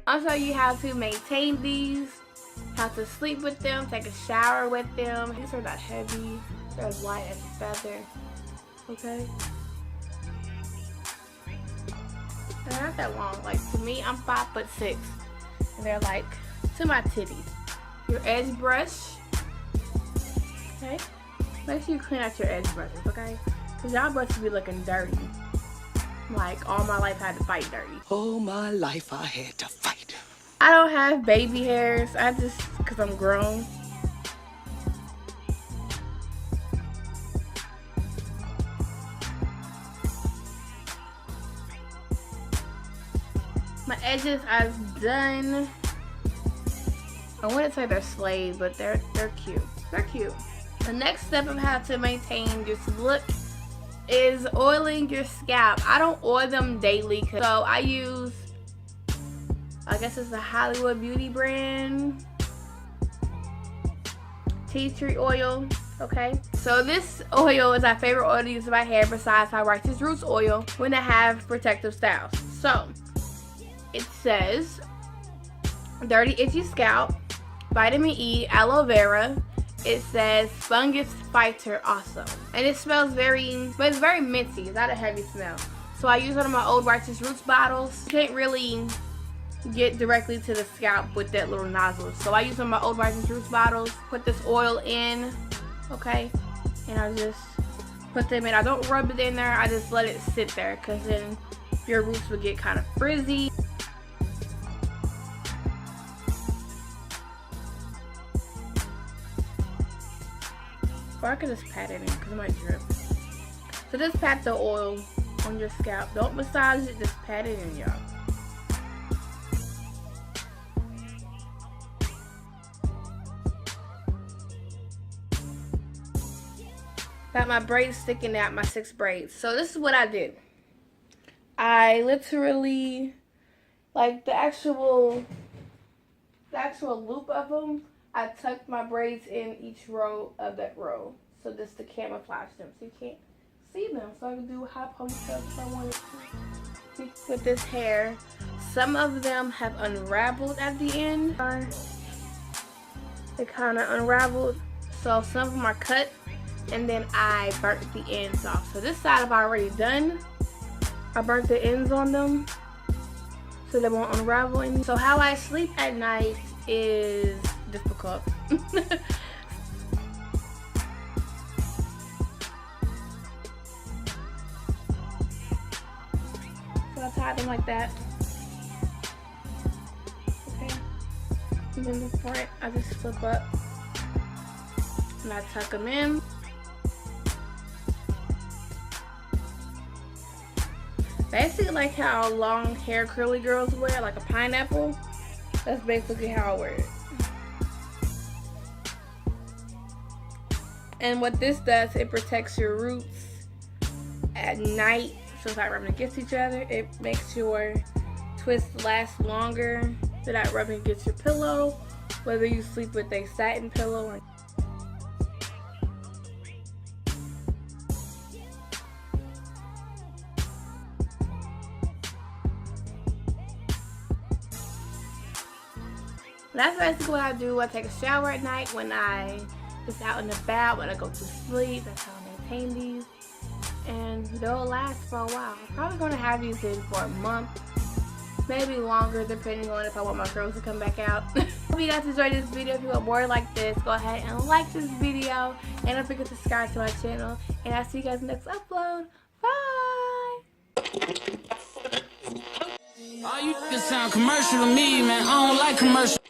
I'll show you how to maintain these, how to sleep with them, take a shower with them. These are not heavy, they're as light as a feather, okay? They're not that long. Like, to me, I'm 5'6", and they're like to my titties. Your edge brush, okay? Make sure you clean out your edge brushes, okay? Because y'all brushes be looking dirty. Like, all my life I had to fight dirty. All my life I had to fight. I don't have baby hairs. Because I'm grown. My edges I've done. I wouldn't say they're slayed, but they're cute. They're cute. The next step of how to maintain this look is oiling your scalp. I don't oil them daily, so I use, I guess it's a Hollywood Beauty brand tea tree oil. Okay, so this oil is my favorite oil to use in my hair besides my Righteous Roots oil when I have protective styles. So it says dirty itchy scalp, vitamin E, aloe vera. It says fungus fighter also, and it smells but it's very minty. It's not a heavy smell. So I use one of my old Righteous Roots bottles. You can't really get directly to the scalp with that little nozzle, so I use one of my old Righteous Roots bottles. Put this oil in, okay, and I just put them in. I don't rub it in there. I just let it sit there, because then your roots would get kind of frizzy. Or I could just pat it in because it might drip. So just pat the oil on your scalp. Don't massage it, just pat it in, y'all. Got my braids sticking out, my 6 braids. So this is what I did. I literally, like the actual loop of them, I tucked my braids in each row of that row. So just to camouflage them so you can't see them. So I can do high ponytails if I wanted to. With this hair, some of them have unraveled at the end. They kind of unraveled. So some of them are cut, and then I burnt the ends off. So this side I've already done. I burnt the ends on them so they won't unravel any. So how I sleep at night is difficult. So I tie them like that. Okay. And then the front, I just flip up and I tuck them in. Basically like how long hair curly girls wear, like a pineapple. That's basically how I wear it. And what this does, it protects your roots at night. So it's not rubbing against each other. It makes your twist last longer without rubbing against your pillow. Whether you sleep with a satin pillow or that's basically what I do. I take a shower at night when I just out and about, when I go to sleep. That's how I maintain these. And they'll last for a while. I'm probably going to have these in for a month. Maybe longer, depending on if I want my curls to come back out. Hope you guys enjoyed this video. If you want more like this, go ahead and like this video. And don't forget to subscribe to my channel. And I'll see you guys in the next upload. Bye! Oh, you just sound commercial to me, man. I don't like commercial.